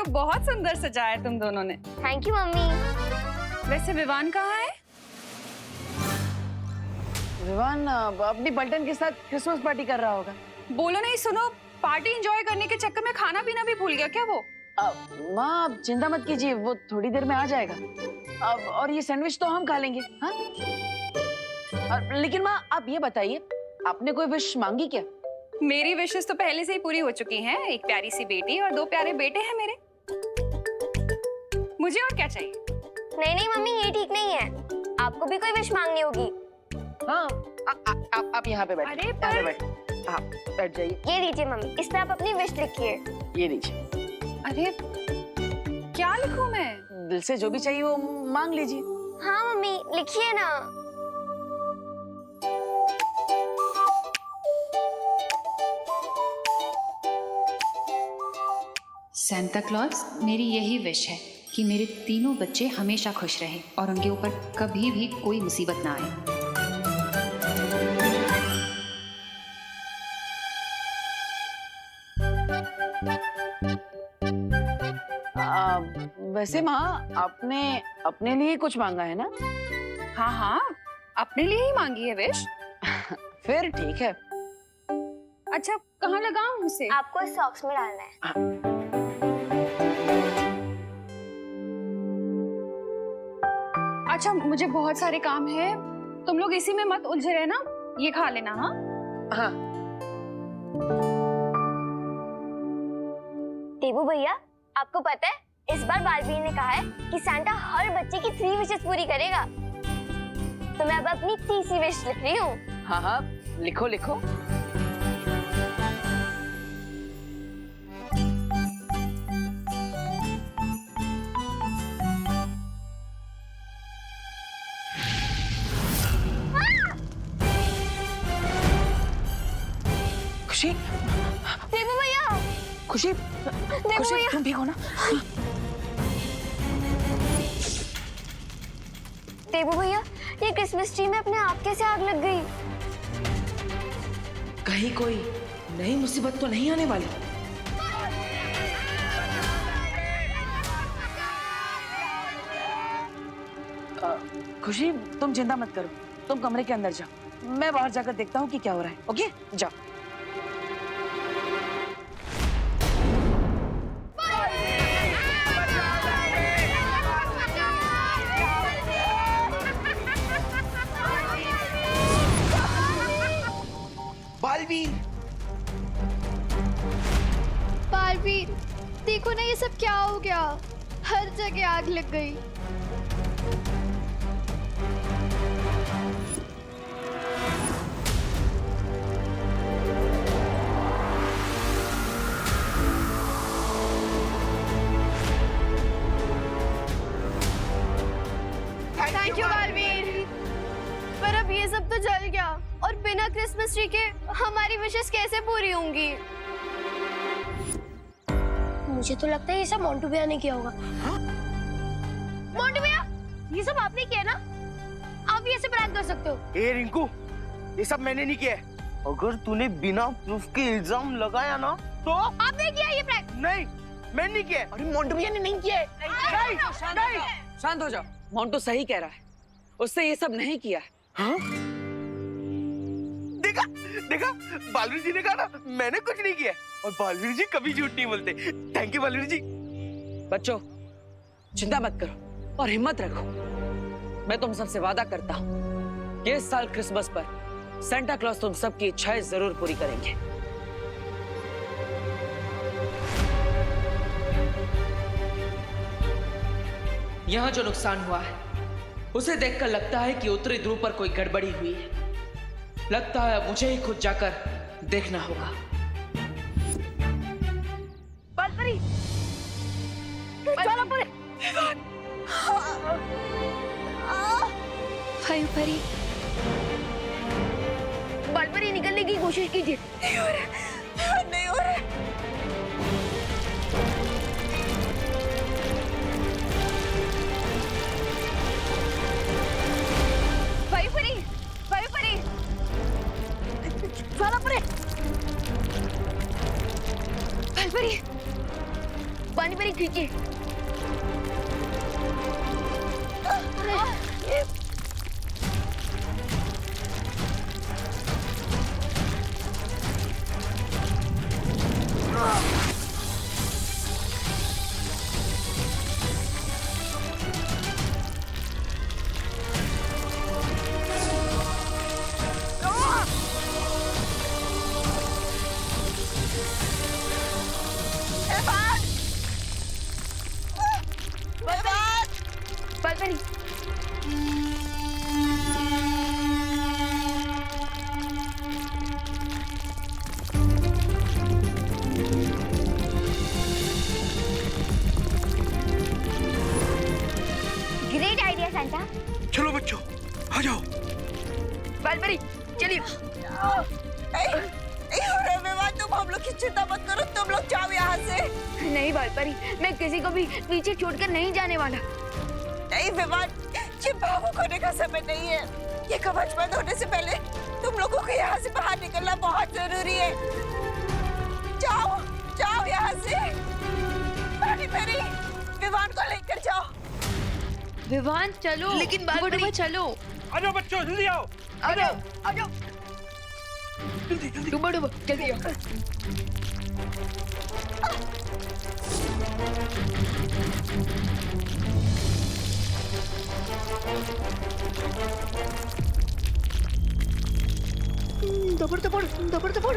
तो बहुत सुंदर सजाया है तुम दोनों ने। Thank you mummy. वैसे विवान कहाँ है? विवान अपनी पलटन के साथ क्रिसमस पार्टी कर रहा होगा। बोलो नहीं, सुनो, पार्टी एंजॉय करने के चक्कर में खाना पीना भी भूल गया क्या वो? माँ आप चिंता मत कीजिए, वो थोड़ी देर में आ जाएगा। और ये सैंडविच तो हम खा लेंगे। हाँ? लेकिन माँ आप ये बताइए, आपने कोई विश मांगी क्या? मेरी विशेस तो पहले से ही पूरी हो चुकी हैं। एक प्यारी सी बेटी और 2 प्यारे बेटे हैं मेरे। मुझे और क्या चाहिए? नहीं नहीं मम्मी, ये ठीक नहीं है। आपको भी कोई विश मांगनी होगी। हाँ आप यहाँ पे बैठिए। अरे यहाँ पे बैठिए। हाँ बैठ जाइए। ये लीजिए मम्मी, इस पे आप अपनी विश लिखिए। ये लीजिए। अरे क्या लिखूं मैं? दिल से जो भी चाहिए वो मांग लीजिए। हाँ मम्मी लिखिए ना। सांता क्लॉज, मेरी यही विश है कि मेरे तीनों बच्चे हमेशा खुश रहें और उनके ऊपर कभी भी कोई मुसीबत ना आए। वैसे माँ आपने अपने लिए कुछ मांगा है ना? हाँ हाँ, अपने लिए ही मांगी है विश। फिर ठीक है। अच्छा कहाँ लगाऊं उसे? आपको इस सॉक्स में डालना है। अच्छा मुझे बहुत सारे काम है, तुम लोग इसी में मत उलझे रहना, ये खा लेना। हाँ हाँ देवू भैया, आपको पता है इस बार बालवीर ने कहा है कि सांता हर बच्चे की 3 विशेस पूरी करेगा। तो मैं अब अपनी तीसरी विश लिख रही हूँ। हाँ हाँ लिखो लिखो। खुशी, देवू भैया, खुशी, खुशी भैया। तुम ठीक हो ना? देवू भैया, ये क्रिसमस ट्री में अपने आप कैसे आग लग गई? कहीं कोई नई मुसीबत तो नहीं आने वाली? खुशी तुम चिंता मत करो, तुम कमरे के अंदर जाओ, मैं बाहर जाकर देखता हूँ कि क्या हो रहा है। ओके जाओ। बालवीर, बालवीर, देखो ना ये सब क्या हो गया, हर जगह आग लग गई। Thank you Baalveer. पर अब ये सब तो जल गया और बिना क्रिसमस ट्री के हमारी विशेस कैसे पूरी होंगी? मुझे तो लगता है ये सब मोंटू भैया ने किया होगा। मोंटू भैया, ये सब आपने किया ना? आप भी ऐसे प्रैंक कर सकते हो। ए रिंकू, ये सब मैंने नहीं किया है। अगर तूने बिना प्रूफ के इल्जाम लगाया ना तो आपने किया ये प्रैंक? नहीं, मैंने नहीं किया है। अरे मोंटू भैया ने नहीं किया है। नहीं, शांत हो जाओ। मोंटू सही कह रहा है, उससे ये सब नहीं किया है। हाँ? देखा देखा, बालवीर जी ने कहा ना मैंने कुछ नहीं किया है। और बालवीर जी कभी झूठ नहीं बोलते। थैंक यू बालवीर जी। बच्चों चिंता मत करो और हिम्मत रखो। मैं तुम सबसे वादा करता हूँ कि इस साल क्रिसमस पर सांता क्लॉज तुम सबकी इच्छाएं जरूर पूरी करेंगे। यहाँ जो नुकसान हुआ है उसे देखकर लगता है कि उत्तरी ध्रुव पर कोई गड़बड़ी हुई है। लगता है मुझे ही खुद जाकर देखना होगा। बालपरी, चलो परे। बालपरी, बालपरी निकलने की कोशिश कीजिए। नहीं हो रहा, नहीं हो रहा। बालपरी, ठीक है। Great idea Santa. चलो बच्चों आ जाओ। बालबरी चलिए। तुम हम लोग की चिंता मत करो, तुम लोग जाओ यहाँ से। नहीं बालबरी, मैं किसी को भी पीछे छोड़कर नहीं जाने वाला। नहीं विवान, ये भावुक होने का समय नहीं है। ये कवच बंद होने से पहले तुम लोगों को यहाँ से बाहर निकलना बहुत जरूरी है। जाओ जाओ यहाँ से। मेरी विवान को लेकर जाओ। विवान चलो। लेकिन बालबरी चलो। आ जाओ बच्चों, जल्दी आओ। आ जाओ आ जाओ। जल्दी जल्दी। डूबो डूबो जल्दी आओ। दबड़ दबड़ दबड़ दबड़।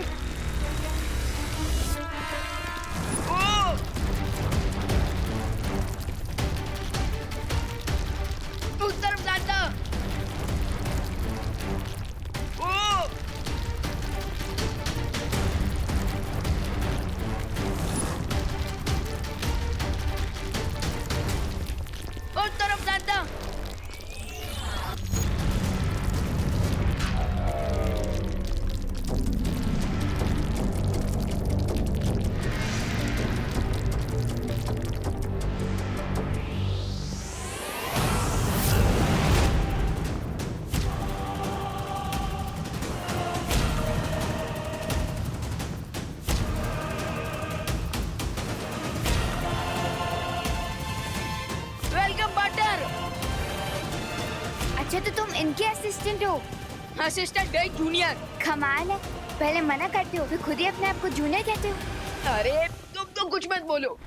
उस तरफ जाता। उस तरफ जाता। Welcome butter. अच्छा तो तुम इनके असिस्टेंट हो? असिस्टेंट है जूनियर। कमाल है, पहले मना करते हो फिर खुद ही अपने आप को जूनियर कहते हो। अरे तुम तो कुछ मत बोलो।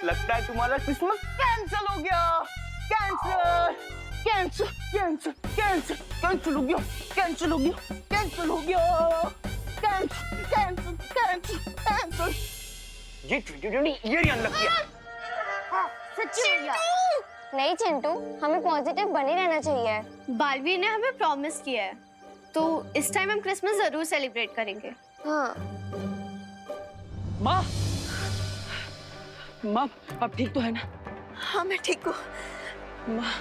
लगता है तुम्हारा क्रिसमस कैंसिल हो गया। Cancel cancel cancel cancel cancel हो गया। कैंसिल हो गया। कैंसिल हो गया। Cancel cancel cancel cancel. ये 2020 ईयर ही अनलकी है। सच्ची हो गया। नहीं चिंटू, हमें पॉजिटिव बने रहना चाहिए। बालवीर ने हमें प्रॉमिस किया है, तो इस टाइम हम क्रिसमस जरूर सेलिब्रेट करेंगे। हाँ। माँ, माँ अब ठीक तो है ना? हाँ मैं ठीक हूँ। माँ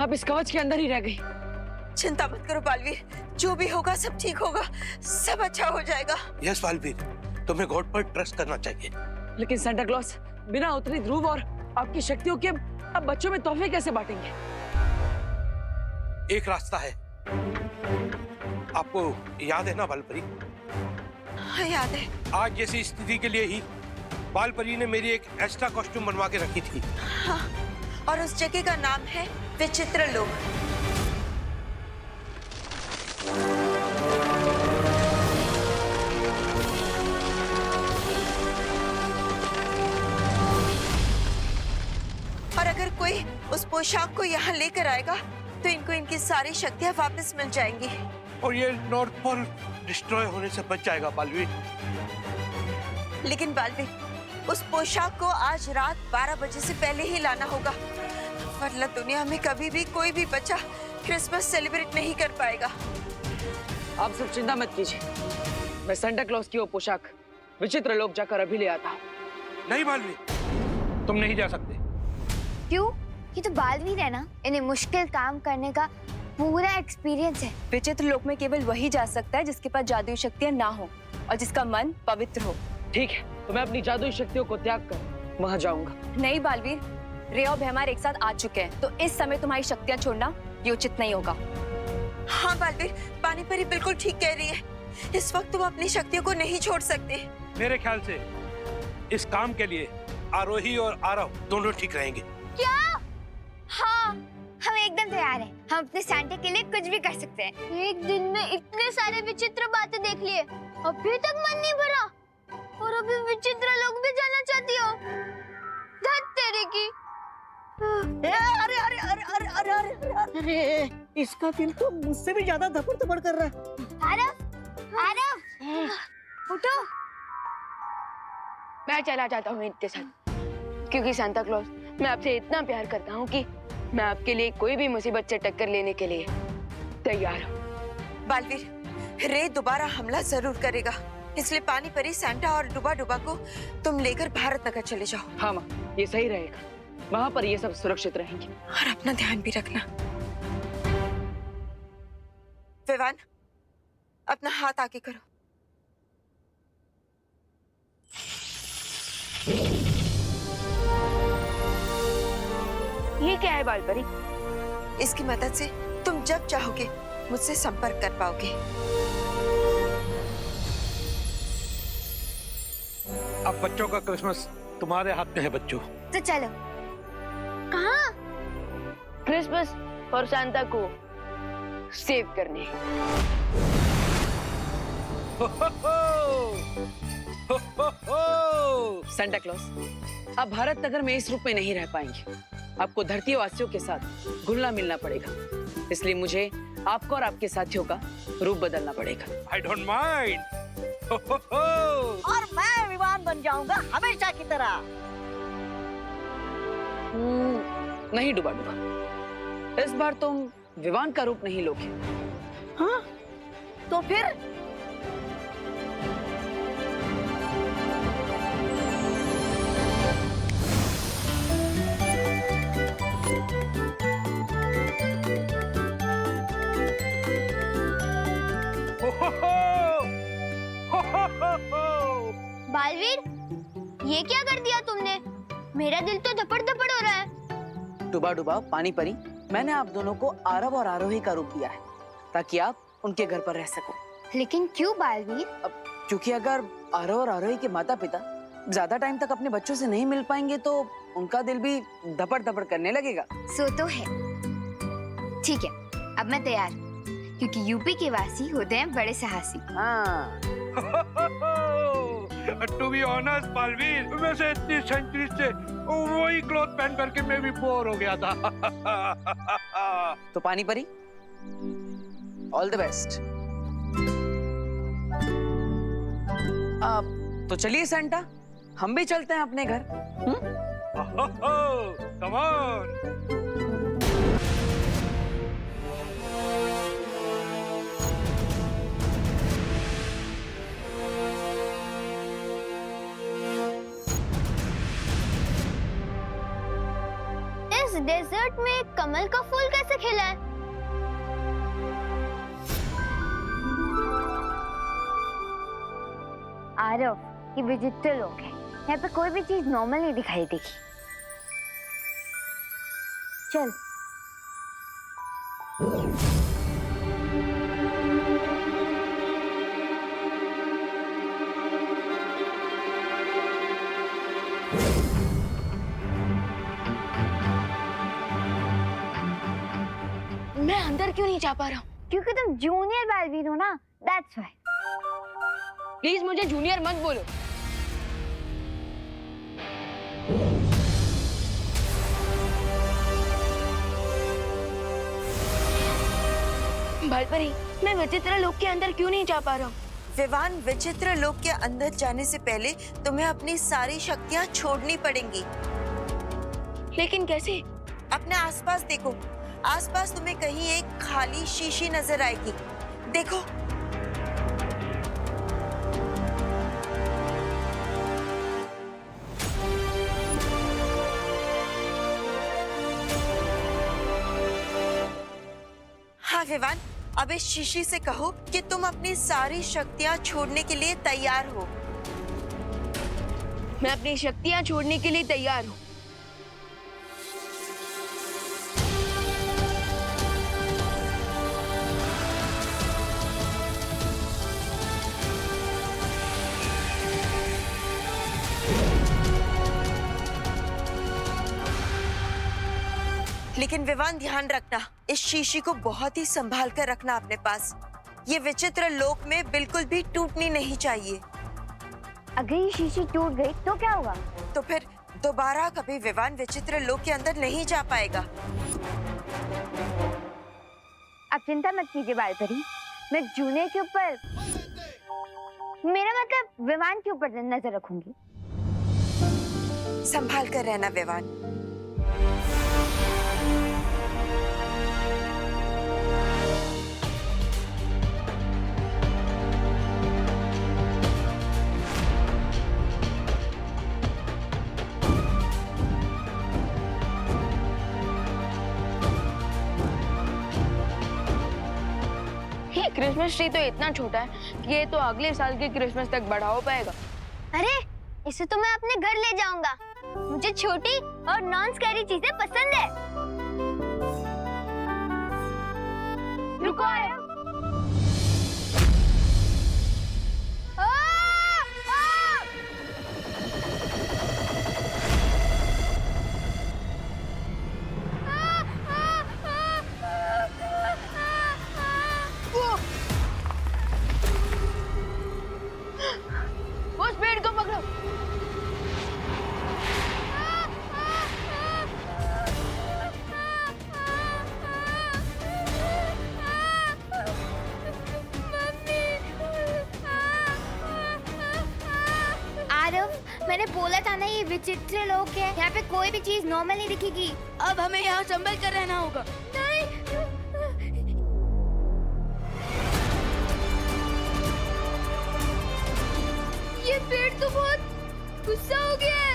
अब इस कवच के अंदर ही रह गई। चिंता मत करो बालवीर, जो भी होगा सब ठीक होगा, सब अच्छा हो जाएगा। यस बालवीर, तुम्हें गॉड पर ट्रस्ट करना चाहिए। लेकिन सेंटा क्लॉज बिना उत्तरी ध्रुव और आपकी शक्तियों के अब बच्चों में तोहफे कैसे बांटेंगे? एक रास्ता है, आपको याद है ना बालपरी? हाँ याद है। आज जैसी स्थिति के लिए ही बालपरी ने मेरी एक एक्स्ट्रा कॉस्ट्यूम बनवा के रखी थी। हाँ, और उस जगह का नाम है विचित्र लोक। और अगर कोई उस पोशाक को यहाँ लेकर आएगा तो इनको इनकी सारी शक्तियाँ वापस मिल जाएंगी। और ये नॉर्थ पोल डिस्ट्रॉय होने से बच जाएगा बालवीर। लेकिन बालवीर, उस पोशाक को आज रात 12 बजे से पहले ही लाना होगा, वरना दुनिया में कभी भी कोई भी बच्चा क्रिसमस सेलिब्रेट नहीं कर पाएगा। आप सब चिंता मत कीजिए, मैं सेंटा क्लॉज की वो पोशाक विचित्र लोक जाकर अभी ले आता हूँ। नहीं बालवीर, तुम नहीं जा सकते। क्यों? ये तो बालवीर है ना, इन्हें मुश्किल काम करने का पूरा एक्सपीरियंस है। विचित्र लोक में केवल वही जा सकता है जिसके पास जादुई शक्तियां ना हो और जिसका मन पवित्र हो। ठीक है, तो मैं अपनी जादुई शक्तियों को त्याग कर वहां जाऊंगा। नहीं बालवीर, रेया और भैमार एक साथ आ चुके हैं, तो इस समय तुम्हारी शक्तियां छोड़ना ये उचित नहीं होगा। हाँ बालवीर, पानी परी बिल्कुल ठीक कह रही है। इस वक्त तुम अपनी शक्तियों को नहीं छोड़ सकते। मेरे ख्याल से इस काम के लिए आरोही और आरव दोनों ठीक रहेंगे। क्या? हाँ, हम एकदम तैयार हैं। हम अपने सैंटा के लिए कुछ भी कर सकते हैं। एक दिन में इतने सारे विचित्र बातें देख लिए, अभी तक मन नहीं भरा और अभी विचित्र लोग भी जाना चाहती हो। धत तेरे की। अरे अरे अरे अरे अरे अरे अरे, इसका दिल तो मुझसे भी ज्यादा धपड़ धपड़ कर रहा है। आरव, आरव, उठो। मैं चला जाता हूँ इनके साथ, क्योंकि सांता क्लॉज मैं आपसे इतना प्यार करता हूँ कि मैं आपके लिए कोई भी मुसीबत से टक्कर लेने के लिए तैयार हूँ। बालवीर, रे दोबारा हमला जरूर करेगा, इसलिए पानी परी, सैंटा और डुबा डुबा को तुम लेकर भारत नगर चले जाओ। हाँ माँ, ये सही रहेगा, वहां पर ये सब सुरक्षित रहेंगे। और अपना ध्यान भी रखना। विवान, अपना हाथ आगे करो। ये क्या है बालपरी? इसकी मदद से तुम जब चाहोगे मुझसे संपर्क कर पाओगे। अब बच्चों का क्रिसमस तुम्हारे हाथ में है बच्चों। तो चलो। कहाँ? क्रिसमस और सांता को सेव करने। सेंटा क्लॉज, आप भारत नगर में इस रूप में नहीं रह पाएंगे। आपको धरती वासियों के साथ घुलना मिलना पड़ेगा, इसलिए मुझे आपको और आपके साथियों का रूप बदलना पड़ेगा। I don't mind. और मैं विवान बन जाऊंगा हमेशा की तरह। नहीं डुबा डुबा, इस बार तुम विवान का रूप नहीं लोगे। हाँ? तो फिर? बालवीर, ये क्या कर दिया तुमने? मेरा दिल तो धपड़ धपड़ हो रहा है। डुबा डुबा, पानी परी, मैंने आप दोनों को आरव और आरोही का रूप दिया है ताकि आप उनके घर पर रह सको। लेकिन क्यों बालवीर? अब क्योंकि अगर आरव और आरोही के माता पिता ज्यादा टाइम तक अपने बच्चों से नहीं मिल पाएंगे तो उनका दिल भी धपड़ धपड़ करने लगेगा। सो तो है। ठीक है, अब मैं तैयार, क्योंकि यूपी के वासी होते हैं बड़े साहसी। हाँ। To be honest, बालवीर, वैसे इतनी सेंचुरी से वही क्लॉथ पहन करके मैं भी बोर हो गया था। तो पानी परी, ऑल द बेस्ट। तो चलिए सेंटा, हम भी चलते हैं अपने घर। Come on. इस डेजर्ट में कमल का फूल कैसे खिला है? आरव, ये विचित्र लोग हैं। यहाँ पे कोई भी चीज नॉर्मल नहीं दिखाई देगी। चल। मैं अंदर क्यों नहीं जा पा रहा हूँ? क्योंकि तुम जूनियर बालवीर हो ना, दैट्स व्हाई। प्लीज मुझे जूनियर मत बोलो। बालपरी, मैं विचित्र लोक के अंदर क्यों नहीं जा पा रहा हूँ? विवान, विचित्र लोक के अंदर जाने से पहले तुम्हें अपनी सारी शक्तियाँ छोड़नी पड़ेंगी। लेकिन कैसे? अपने आसपास देखो, आसपास तुम्हें कहीं एक खाली शीशी नजर आएगी। देखो। विवान, अब इस शीशी से कहो कि तुम अपनी सारी शक्तियां छोड़ने के लिए तैयार हो। मैं अपनी शक्तियां छोड़ने के लिए तैयार हूँ। लेकिन विवान ध्यान रखना, इस शीशी को बहुत ही संभाल कर रखना अपने पास। ये विचित्र लोक में बिल्कुल भी टूटनी नहीं चाहिए। अगर ये शीशी टूट गई तो क्या होगा? तो फिर दोबारा कभी विवान विचित्र लोक के अंदर नहीं जा पाएगा। आप चिंता मत कीजिए बालपरी, मैं जूने के ऊपर, मेरा मतलब विवान के ऊपर नजर रखूंगी। संभाल कर रहना विवान। क्रिसमस ट्री तो इतना छोटा है कि ये तो अगले साल के क्रिसमस तक बड़ा हो पाएगा। अरे इसे तो मैं अपने घर ले जाऊंगा। मुझे छोटी और नॉन स्कैरी चीजें पसंद है। रुको आरव। उस पेड़ को पकड़ो। आरव, मैंने बोला था ना ये विचित्र लोग है, यहाँ पे कोई भी चीज नॉर्मल नहीं दिखेगी। अब हमें यहाँ संभल कर रहना होगा। ये पेड़ तो बहुत गुस्सा हो गया है।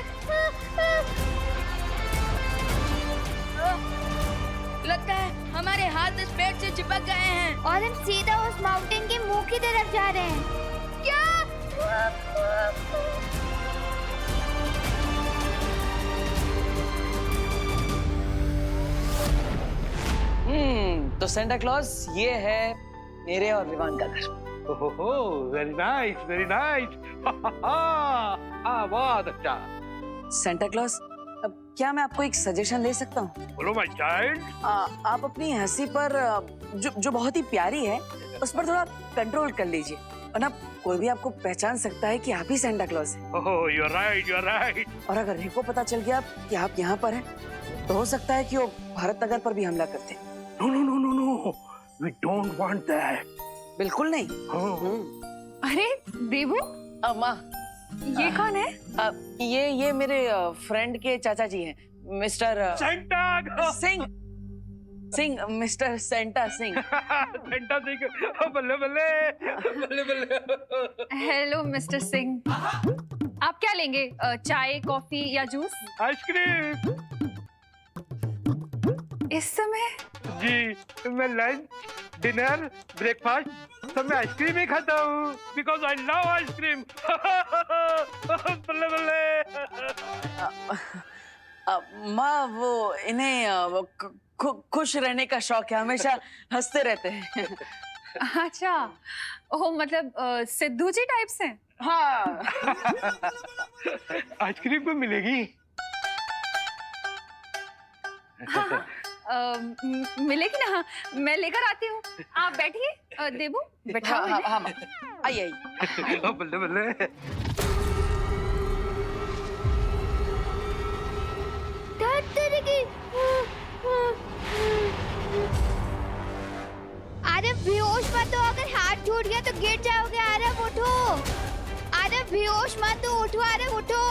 लगता है हमारे हाथ इस पेड़ से चिपक गए हैं और हम सीधा उस माउंटेन के मुंह की तरफ जा रहे हैं। क्या? तो सेंटा क्लॉज ये है मेरे और विवान का घर। ओहो, वेरी नाइस, वेरी नाइस। बहुत अच्छा। सेंटा क्लॉज, अब क्या मैं आपको एक सजेशन दे सकता हूँ? बोलो माय चाइल्ड। आप अपनी हंसी पर जो बहुत ही प्यारी है उस पर थोड़ा कंट्रोल कर लीजिए, वरना कोई भी आपको पहचान सकता है कि आप ही सेंटा क्लॉज हैं। Oh, you are right, you are right. और अगर रिको पता चल गया कि आप यहाँ पर हैं, तो हो सकता है कि वो भारत नगर पर भी हमला करते हैं। No no no no no, we don't want that. बिल्कुल नहीं। अरे देवू, माँ, ये कौन है? ये मेरे फ्रेंड के चाचा जी हैं, mister Santa Singh. Mister Santa Singh. Santa Singh, बल्ले बल्ले बल्ले बल्ले। हेलो मिस्टर सिंह, आप क्या लेंगे? चाय, कॉफी या जूस? आइसक्रीम। इस समय? जी, मैं लंच, डिनर, ब्रेकफास्ट सब मैं आइसक्रीम ही खाता हूँ, बिकॉज आई लव आइसक्रीम। बल्ले बल्ले। माँ, वो इन्हें खुश रहने का शौक है, हमेशा हंसते रहते हैं। अच्छा, ओह मतलब सिद्धू जी टाइप से? हाँ। आइसक्रीम को मिलेगी? हाँ, मिलेगी ना? हाँ, मैं लेकर आती हूँ, आप बैठिए। देबू बैठाओ। हाँ, हाँ, आइए आइए। बल्ले बल्ले। आरव बेहोश मत हो, अगर हाथ टूट गया तो गिर जाओगे। आरव उठो, आरव बेहोश मत हो, उठो आरव उठो।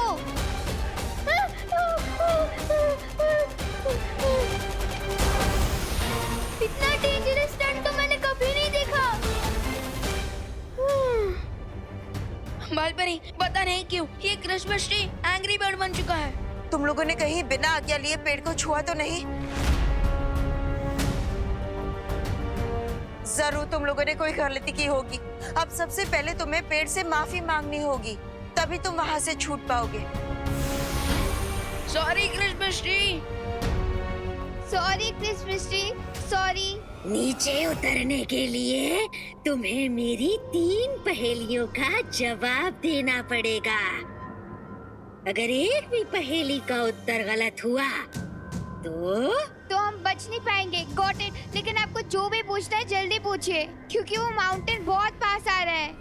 इतना डेंजरस स्टंट तो मैंने कभी नहीं देखा। बालपरी, पता नहीं क्यों ये क्रिसमस ट्री एंग्री बर्ड बन चुका है। तुम लोगों ने कहीं बिना आज्ञा लिए पेड़ को छुआ तो नहीं? जरूर तुम लोगों ने कोई गलती की होगी। अब सबसे पहले तुम्हें पेड़ से माफी मांगनी होगी, तभी तुम वहां से छूट पाओगे। Sorry Christmas tree. Sorry Christmas tree, sorry. नीचे उतरने के लिए तुम्हें मेरी 3 पहेलियों का जवाब देना पड़ेगा। अगर एक भी पहेली का उत्तर गलत हुआ तो हम बच नहीं पाएंगे। Got it. लेकिन आपको जो भी पूछना है जल्दी पूछिए, क्योंकि वो माउंटेन बहुत पास आ रहा है।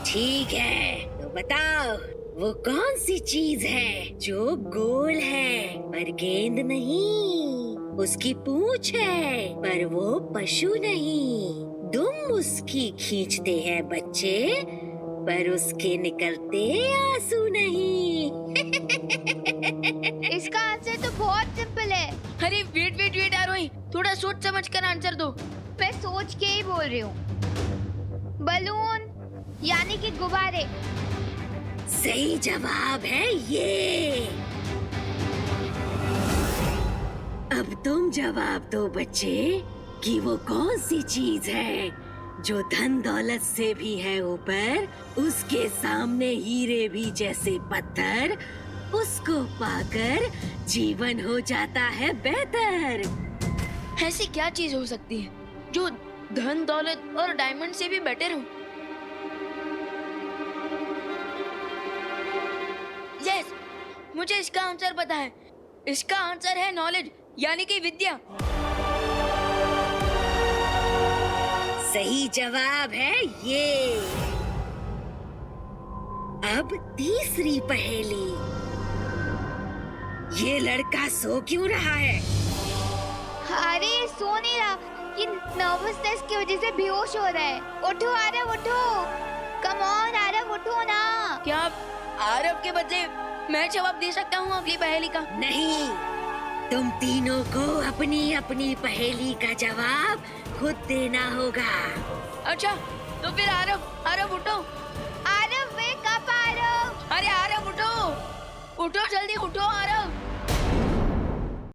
ठीक है, तो बताओ वो कौन सी चीज है जो गोल है पर गेंद नहीं, उसकी पूंछ है पर वो पशु नहीं, दुम उसकी खींचते हैं बच्चे पर उसके निकलते आंसू नहीं। इसका आंसर तो बहुत सिंपल है। अरे वेट वेट वेट आरोही, थोड़ा सोच समझ कर आंसर दो। मैं सोच के ही बोल रही हूँ। बलून यानी कि गुब्बारे। सही जवाब है ये। अब तुम जवाब दो बच्चे कि वो कौन सी चीज है जो धन दौलत से भी है ऊपर, उसके सामने हीरे भी जैसे पत्थर, उसको पाकर जीवन हो जाता है बेहतर। ऐसी क्या चीज हो सकती है जो धन दौलत और डायमंड से भी बेटर हो? यस, मुझे इसका आंसर पता है। इसका आंसर है नॉलेज यानी कि विद्या। सही जवाब है ये। अब तीसरी पहेली। ये लड़का सो क्यों रहा है? अरे सो नहीं रहा, ये नर्वसनेस की वजह से बेहोश हो रहा है। उठो आरव, उठो। कम ऑन आरव, उठो ना। क्या आरव के बदले मैं जवाब दे सकता हूँ अगली पहेली का? नहीं, तुम तीनों को अपनी अपनी पहेली का जवाब खुद देना होगा। अच्छा, तो फिर आरव उठो। Aarav wake up Aarav. अरे आरव उठो, उठो जल्दी उठो आरव।